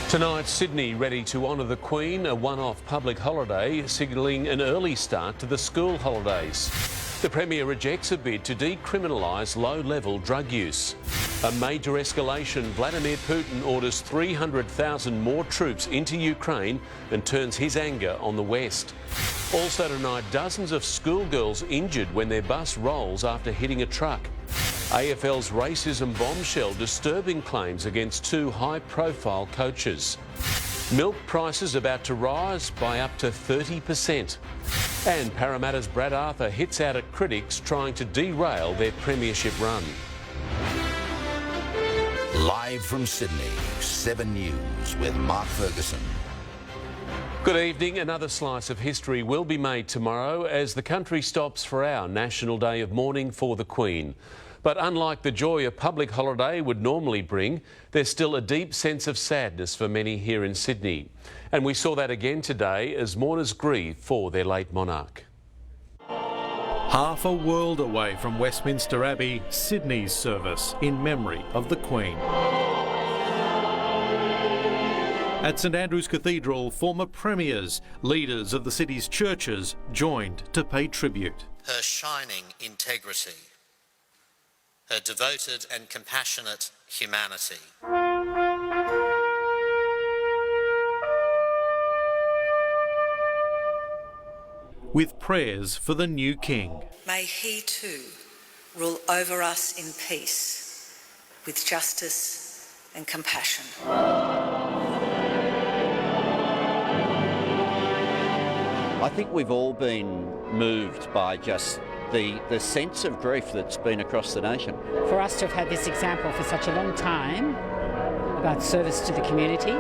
Tonight, Sydney ready to honour the Queen, a one-off public holiday, signalling an early start to the school holidays. The Premier rejects a bid to decriminalise low-level drug use. A major escalation, Vladimir Putin orders 300,000 more troops into Ukraine and turns his anger on the West. Also tonight, dozens of schoolgirls injured when their bus rolls after hitting a truck. AFL's racism bombshell, disturbing claims against two high-profile coaches. Milk prices about to rise by up to 30%. And Parramatta's Brad Arthur hits out at critics trying to derail their premiership run. Live from Sydney, 7 News with Mark Ferguson. Good evening. Another slice of history will be made tomorrow as the country stops for our National Day of Mourning for the Queen. But unlike the joy a public holiday would normally bring, there's still a deep sense of sadness for many here in Sydney. And we saw that again today as mourners grieve for their late monarch. Half a world away from Westminster Abbey, Sydney's service in memory of the Queen. At St Andrew's Cathedral, former premiers, leaders of the city's churches joined to pay tribute. Her shining integrity, her devoted and compassionate humanity. With prayers for the new king. May he too rule over us in peace, with justice and compassion. I think we've all been moved by just the sense of grief that's been across the nation. For us to have had this example for such a long time about service to the community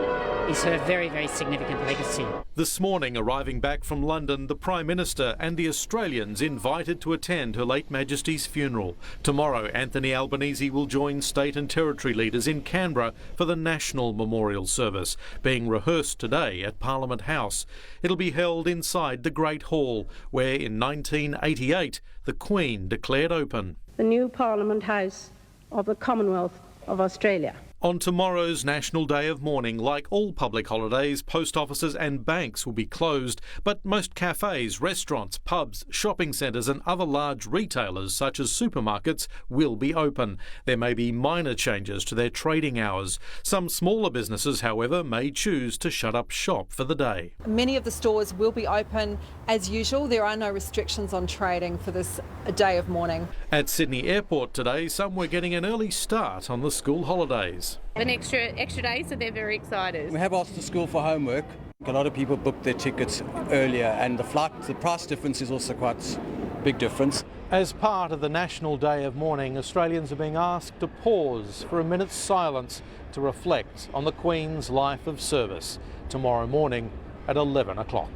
is her very, very significant legacy. This morning, arriving back from London, the Prime Minister and the Australians invited to attend Her late Majesty's funeral. Tomorrow, Anthony Albanese will join state and territory leaders in Canberra for the National Memorial Service, being rehearsed today at Parliament House. It'll be held inside the Great Hall, where in 1988 the Queen declared open the new Parliament House of the Commonwealth of Australia. On tomorrow's National Day of Mourning, like all public holidays, post offices and banks will be closed, but most cafes, restaurants, pubs, shopping centres and other large retailers such as supermarkets will be open. There may be minor changes to their trading hours. Some smaller businesses, however, may choose to shut up shop for the day. Many of the stores will be open as usual. There are no restrictions on trading for this day of mourning. At Sydney Airport today, some were getting an early start on the school holidays. An extra day, so they're very excited. We have asked the school for homework. A lot of people booked their tickets earlier, and the price difference is also quite a big difference. As part of the National Day of Mourning, Australians are being asked to pause for a minute's silence to reflect on the Queen's life of service tomorrow morning at 11 o'clock.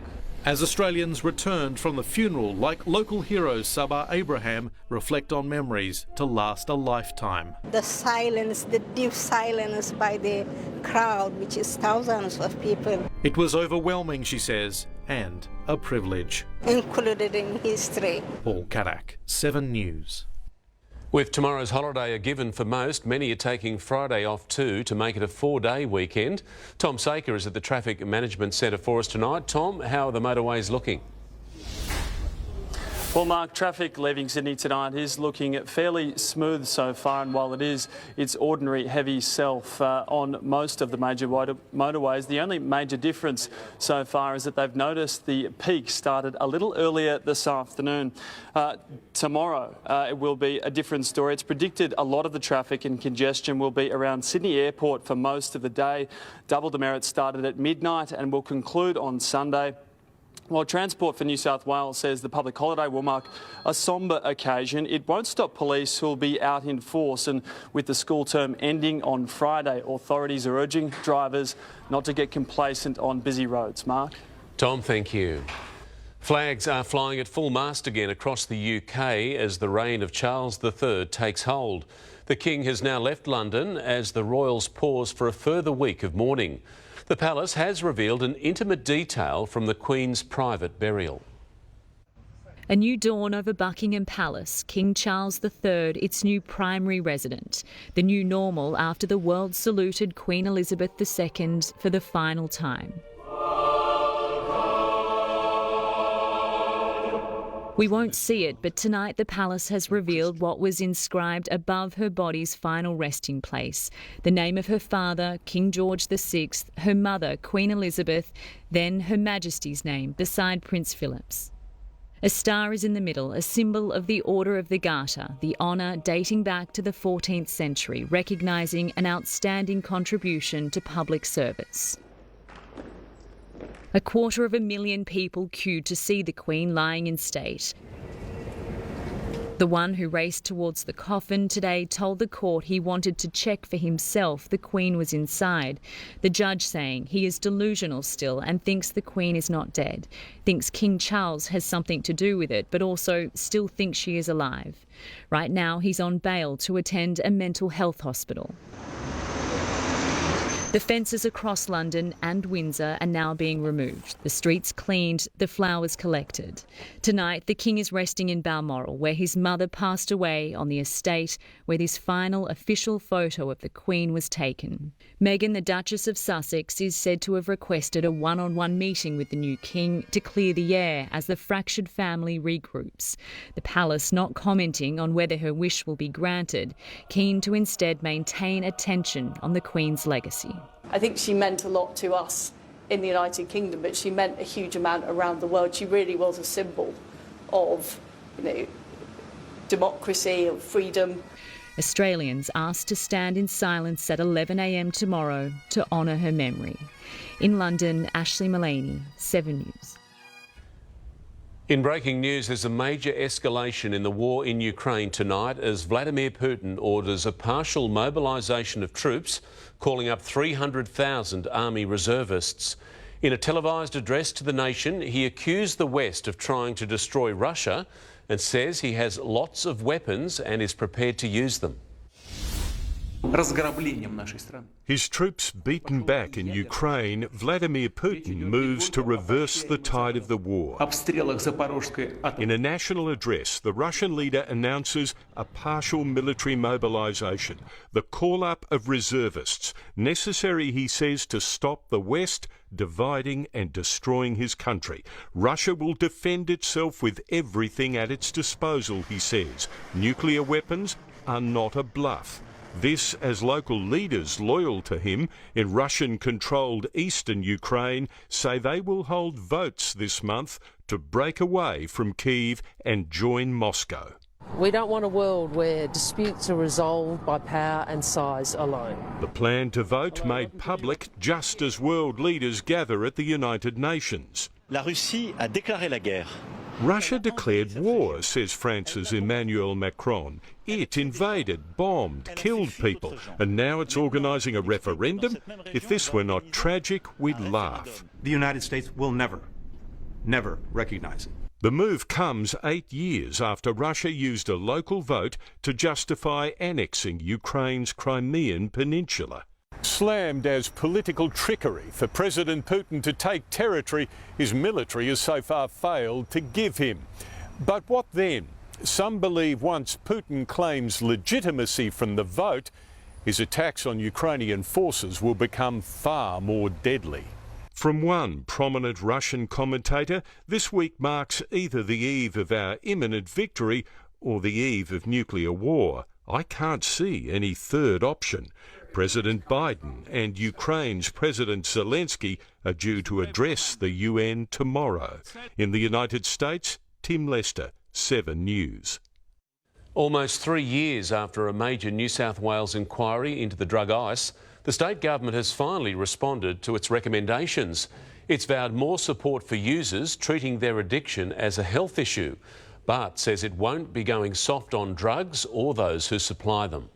As Australians returned from the funeral, like local heroes Sabah Abraham, reflect on memories to last a lifetime. The silence, the deep silence by the crowd, which is thousands of people. It was overwhelming, she says, and a privilege. Included in history. Paul Kadak, 7 News. With tomorrow's holiday a given for most, many are taking Friday off too to make it a 4-day weekend. Tom Saker is at the Traffic Management Centre for us tonight. Tom, how are the motorways looking? Well, Mark, traffic leaving Sydney tonight is looking fairly smooth so far, and while it is its ordinary heavy self on most of the major motorways, the only major difference so far is that they've noticed the peak started a little earlier this afternoon. Tomorrow it will be a different story. It's predicted a lot of the traffic and congestion will be around Sydney Airport for most of the day. Double demerit started at midnight and will conclude on Sunday. While Transport for New South Wales says the public holiday will mark a sombre occasion, it won't stop police who will be out in force, and with the school term ending on Friday, authorities are urging drivers not to get complacent on busy roads. Mark? Tom, thank you. Flags are flying at full mast again across the UK as the reign of Charles III takes hold. The King has now left London as the royals pause for a further week of mourning. The palace has revealed an intimate detail from the Queen's private burial. A new dawn over Buckingham Palace, King Charles III, its new primary resident. The new normal after the world saluted Queen Elizabeth II for the final time. We won't see it, but tonight the palace has revealed what was inscribed above her body's final resting place. The name of her father, King George VI, her mother, Queen Elizabeth, then Her Majesty's name beside Prince Philip's. A star is in the middle, a symbol of the Order of the Garter, the honour dating back to the 14th century, recognising an outstanding contribution to public service. 250,000 people queued to see the Queen lying in state. The one who raced towards the coffin today told the court he wanted to check for himself the Queen was inside. The judge saying he is delusional still and thinks the Queen is not dead, thinks King Charles has something to do with it, but also still thinks she is alive. Right now he's on bail to attend a mental health hospital. The fences across London and Windsor are now being removed, the streets cleaned, the flowers collected. Tonight, the King is resting in Balmoral, where his mother passed away, on the estate where this final official photo of the Queen was taken. Meghan, the Duchess of Sussex, is said to have requested a one-on-one meeting with the new King to clear the air as the fractured family regroups. The palace not commenting on whether her wish will be granted, keen to instead maintain attention on the Queen's legacy. I think she meant a lot to us in the United Kingdom, but she meant a huge amount around the world. She really was a symbol of, democracy, of freedom. Australians asked to stand in silence at 11 a.m. tomorrow to honour her memory. In London, Ashley Mullaney, 7 News. In breaking news, there's a major escalation in the war in Ukraine tonight as Vladimir Putin orders a partial mobilisation of troops, calling up 300,000 army reservists. In a televised address to the nation, he accused the West of trying to destroy Russia and says he has lots of weapons and is prepared to use them. His troops beaten back in Ukraine, Vladimir Putin moves to reverse the tide of the war. In a national address, the Russian leader announces a partial military mobilisation, the call-up of reservists, necessary, he says, to stop the West dividing and destroying his country. Russia will defend itself with everything at its disposal, he says. Nuclear weapons are not a bluff. This as local leaders loyal to him in Russian-controlled eastern Ukraine say they will hold votes this month to break away from Kyiv and join Moscow. We don't want a world where disputes are resolved by power and size alone. The plan to vote made public just as world leaders gather at the United Nations. La Russie a déclaré la guerre. Russia declared war, says France's Emmanuel Macron. It invaded, bombed, killed people, and now it's organising a referendum? If this were not tragic, we'd laugh. The United States will never recognise it. The move comes 8 years after Russia used a local vote to justify annexing Ukraine's Crimean peninsula. Slammed as political trickery for President Putin to take territory his military has so far failed to give him. But what then? Some believe once Putin claims legitimacy from the vote, his attacks on Ukrainian forces will become far more deadly. From one prominent Russian commentator, this week marks either the eve of our imminent victory or the eve of nuclear war. I can't see any third option. President Biden and Ukraine's President Zelensky are due to address the UN tomorrow. In the United States, Tim Lester, 7 News. Almost 3 years after a major New South Wales inquiry into the drug ice, the state government has finally responded to its recommendations. It's vowed more support for users, treating their addiction as a health issue, but says it won't be going soft on drugs or those who supply them.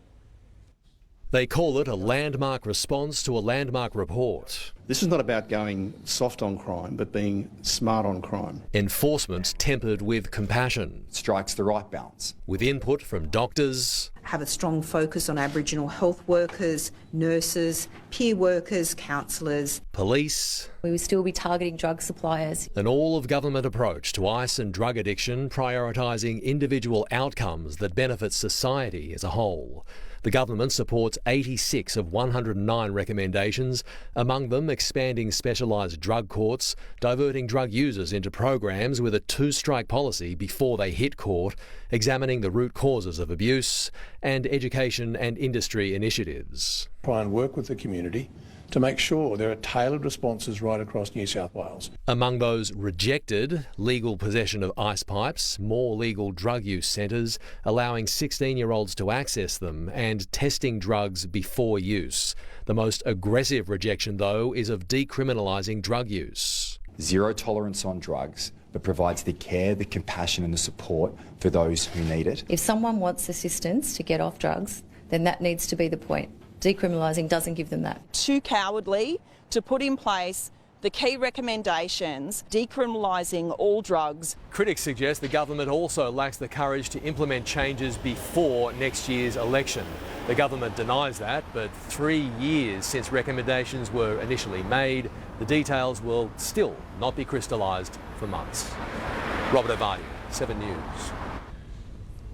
They call it a landmark response to a landmark report. This is not about going soft on crime, but being smart on crime. Enforcement tempered with compassion. Strikes the right balance. With input from doctors. Have a strong focus on Aboriginal health workers, nurses, peer workers, counsellors. Police. We will still be targeting drug suppliers. An all-of-government approach to ice and drug addiction, prioritising individual outcomes that benefit society as a whole. The government supports 86 of 109 recommendations, among them expanding specialised drug courts, diverting drug users into programs with a two-strike policy before they hit court, examining the root causes of abuse, and education and industry initiatives. Try and work with the community to make sure there are tailored responses right across New South Wales. Among those rejected, legal possession of ice pipes, more legal drug use centres, allowing 16-year-olds to access them, and testing drugs before use. The most aggressive rejection, though, is of decriminalising drug use. Zero tolerance on drugs, but provides the care, the compassion and the support for those who need it. If someone wants assistance to get off drugs, then that needs to be the point. Decriminalising doesn't give them that. Too cowardly to put in place the key recommendations, decriminalising all drugs. Critics suggest the government also lacks the courage to implement changes before next year's election. The government denies that, but 3 years since recommendations were initially made, the details will still not be crystallised for months. Robert Avadi, 7 News.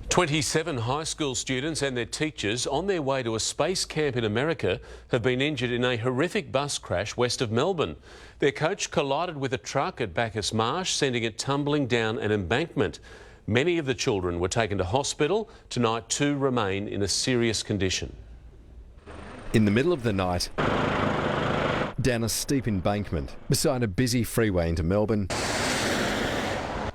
27 high school students and their teachers on their way to a space camp in America have been injured in a horrific bus crash west of Melbourne. Their coach collided with a truck at Bacchus Marsh, sending it tumbling down an embankment. Many of the children were taken to hospital. Tonight, 2 remain in a serious condition. In the middle of the night, down a steep embankment beside a busy freeway into Melbourne,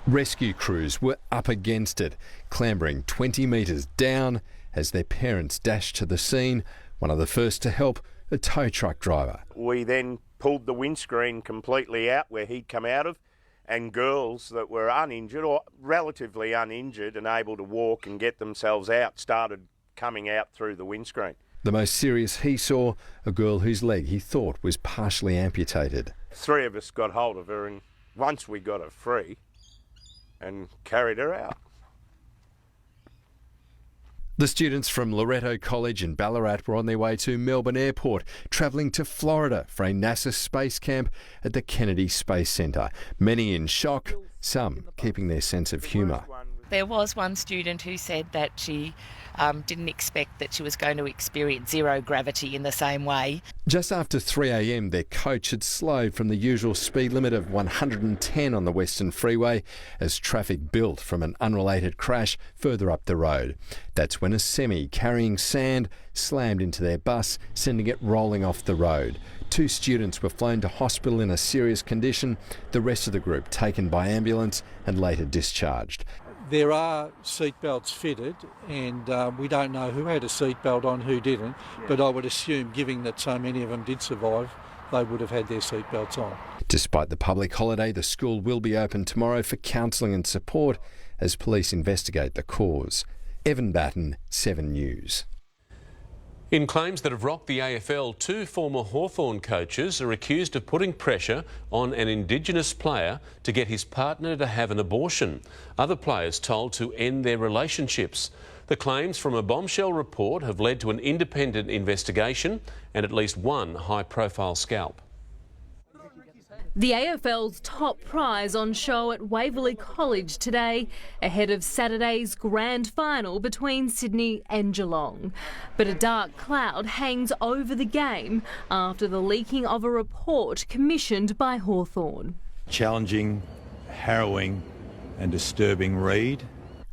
rescue crews were up against it, clambering 20 metres down as their parents dashed to the scene. One of the first to help, a tow truck driver. We then pulled the windscreen completely out where he'd come out of, and girls that were uninjured or relatively uninjured and able to walk and get themselves out started coming out through the windscreen. The most serious he saw, a girl whose leg he thought was partially amputated. 3 of us got hold of her, and once we got her free and carried her out. The students from Loreto College in Ballarat were on their way to Melbourne Airport, travelling to Florida for a NASA space camp at the Kennedy Space Centre. Many in shock, some keeping their sense of humour. There was one student who said that she didn't expect that she was going to experience zero gravity in the same way. Just after 3 a.m, their coach had slowed from the usual speed limit of 110 on the Western Freeway as traffic built from an unrelated crash further up the road. That's when a semi carrying sand slammed into their bus, sending it rolling off the road. 2 students were flown to hospital in a serious condition, the rest of the group taken by ambulance and later discharged. There are seatbelts fitted, and we don't know who had a seatbelt on, who didn't, but I would assume, given that so many of them did survive, they would have had their seatbelts on. Despite the public holiday, the school will be open tomorrow for counselling and support as police investigate the cause. Evan Batten, 7 News. In claims that have rocked the AFL, 2 former Hawthorn coaches are accused of putting pressure on an Indigenous player to get his partner to have an abortion. Other players told to end their relationships. The claims from a bombshell report have led to an independent investigation and at least 1 high-profile scalp. The AFL's top prize on show at Waverley College today, ahead of Saturday's grand final between Sydney and Geelong. But a dark cloud hangs over the game after the leaking of a report commissioned by Hawthorn. Challenging, harrowing and disturbing read.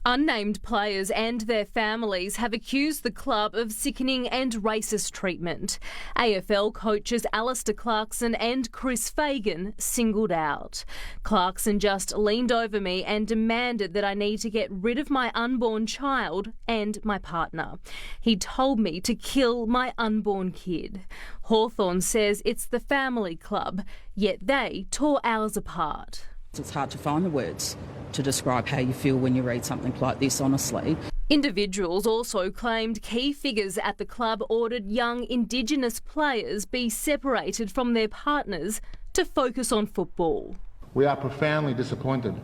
Unnamed players and their families have accused the club of sickening and racist treatment. AFL coaches Alistair Clarkson and Chris Fagan singled out. Clarkson just leaned over me and demanded that I need to get rid of my unborn child and my partner. He told me to kill my unborn kid. Hawthorn says it's the family club, yet they tore ours apart. It's hard to find the words to describe how you feel when you read something like this, honestly. Individuals also claimed key figures at the club ordered young Indigenous players be separated from their partners to focus on football. We are profoundly disappointed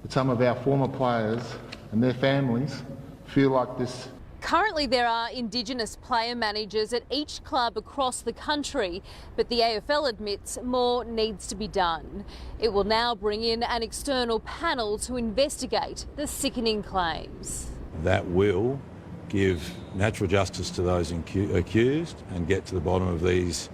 that some of our former players and their families feel like this. Currently there are Indigenous player managers at each club across the country, but the AFL admits more needs to be done. It will now bring in an external panel to investigate the sickening claims. That will give natural justice to those accused and get to the bottom of these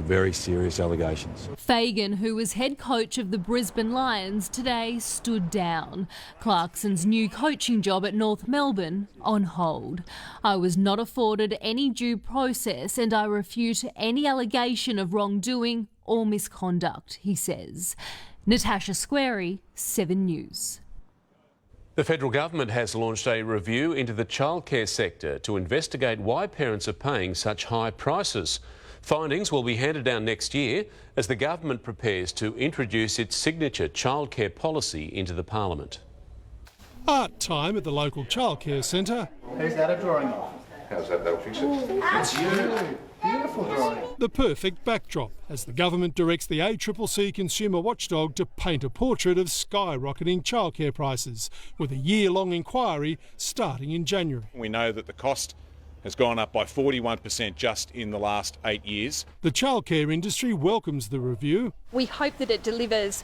very serious allegations. Fagan, who was head coach of the Brisbane Lions, today stood down. Clarkson's new coaching job at North Melbourne on hold. I was not afforded any due process and I refute any allegation of wrongdoing or misconduct, he says. Natasha Squarey, 7 News. The federal government has launched a review into the childcare sector to investigate why parents are paying such high prices. Findings will be handed down next year as the government prepares to introduce its signature childcare policy into the parliament. Art time at the local childcare centre. Who's that a drawing of? How's that? They'll fix it. That's you. Beautiful drawing. The perfect backdrop as the government directs the ACCC consumer watchdog to paint a portrait of skyrocketing childcare prices, with a year-long inquiry starting in January. We know that the cost has gone up by 41% just in the last 8 years. The childcare industry welcomes the review. We hope that it delivers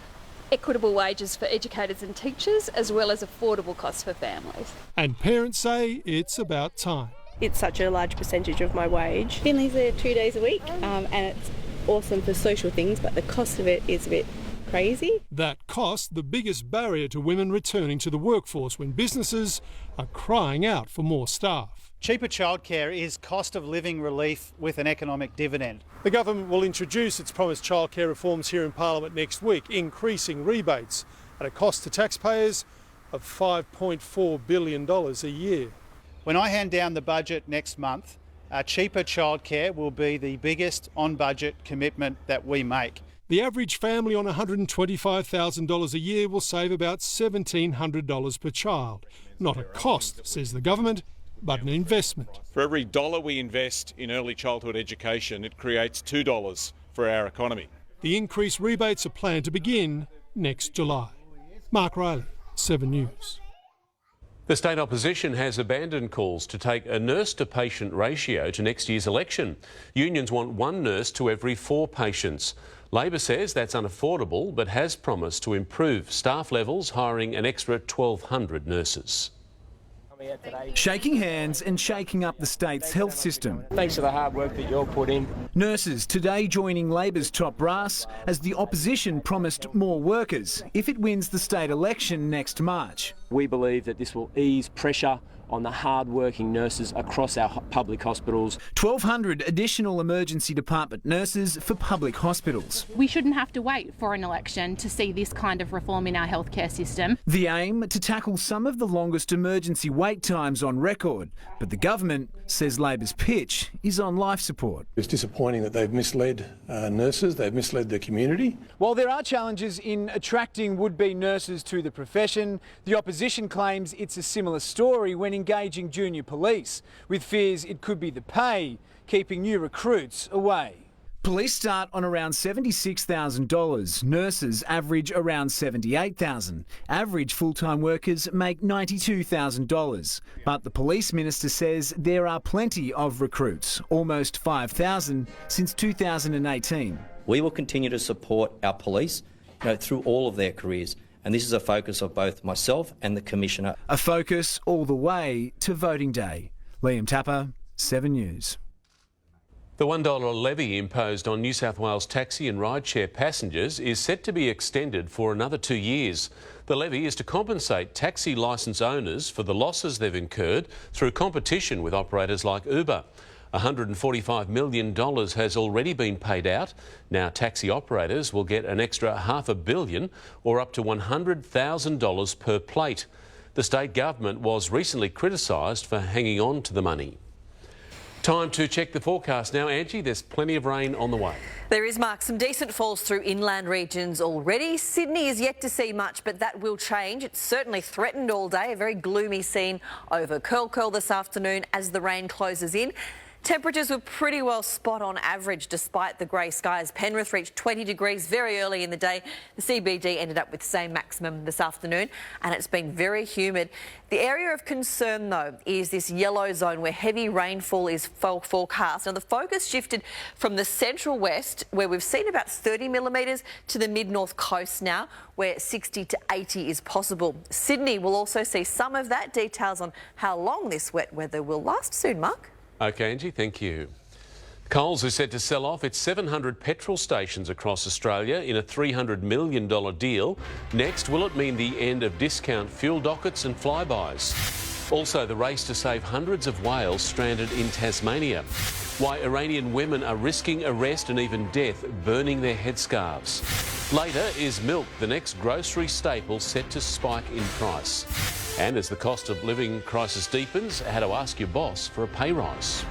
equitable wages for educators and teachers, as well as affordable costs for families. And parents say it's about time. It's such a large percentage of my wage. Finley's there 2 days a week, and it's awesome for social things, but the cost of it is a bit crazy. That cost the biggest barrier to women returning to the workforce when businesses are crying out for more staff. Cheaper childcare is cost of living relief with an economic dividend. The government will introduce its promised childcare reforms here in Parliament next week, increasing rebates at a cost to taxpayers of $5.4 billion a year. When I hand down the budget next month, cheaper childcare will be the biggest on-budget commitment that we make. The average family on $125,000 a year will save about $1,700 per child. Not a cost, says the government, but an investment. For every dollar we invest in early childhood education, it creates $2 for our economy. The increased rebates are planned to begin next July. Mark Riley, 7 News. The state opposition has abandoned calls to take a nurse-to-patient ratio to next year's election. Unions want 1 nurse to every 4 patients. Labor says that's unaffordable, but has promised to improve staff levels, hiring an extra 1,200 nurses. Shaking hands and shaking up the state's health system. Thanks for the hard work that you'll put in. Nurses today joining Labor's top brass as the opposition promised more workers if it wins the state election next March. We believe that this will ease pressure on the hard-working nurses across our public hospitals. 1,200 additional emergency department nurses for public hospitals. We shouldn't have to wait for an election to see this kind of reform in our healthcare system. The aim to tackle some of the longest emergency wait times on record, but the government says Labor's pitch is on life support. It's disappointing that they've misled nurses, they've misled the community. While there are challenges in attracting would-be nurses to the profession, the opposition claims it's a similar story when engaging junior police, with fears it could be the pay keeping new recruits away. Police start on around $76,000. Nurses average around $78,000. Average full-time workers make $92,000. But the police minister says there are plenty of recruits, almost 5,000 since 2018. We will continue to support our police through all of their careers. And this is a focus of both myself and the Commissioner. A focus all the way to voting day. Liam Tapper, 7 News. The $1 levy imposed on New South Wales taxi and rideshare passengers is set to be extended for another 2 years. The levy is to compensate taxi licence owners for the losses they've incurred through competition with operators like Uber. $145 million has already been paid out. Now taxi operators will get an extra $500 million or up to $100,000 per plate. The state government was recently criticised for hanging on to the money. Time to check the forecast now, Angie. There's plenty of rain on the way. There is, Mark, some decent falls through inland regions already. Sydney is yet to see much, but that will change. It's certainly threatened all day. A very gloomy scene over Curl this afternoon as the rain closes in. Temperatures were pretty well spot on average despite the grey skies. Penrith reached 20 degrees very early in the day. The CBD ended up with the same maximum this afternoon, and it's been very humid. The area of concern, though, is this yellow zone where heavy rainfall is forecast. Now, the focus shifted from the central west, where we've seen about 30 millimetres, to the mid-north coast now, where 60 to 80 is possible. Sydney will also see some of that. Details on how long this wet weather will last soon, Mark. OK, Angie, thank you. Coles is set to sell off its 700 petrol stations across Australia in a $300 million deal. Next, will it mean the end of discount fuel dockets and flybys? Also, the race to save hundreds of whales stranded in Tasmania. Why Iranian women are risking arrest and even death burning their headscarves. Later, is milk the next grocery staple set to spike in price? And as the cost of living crisis deepens, how to ask your boss for a pay rise.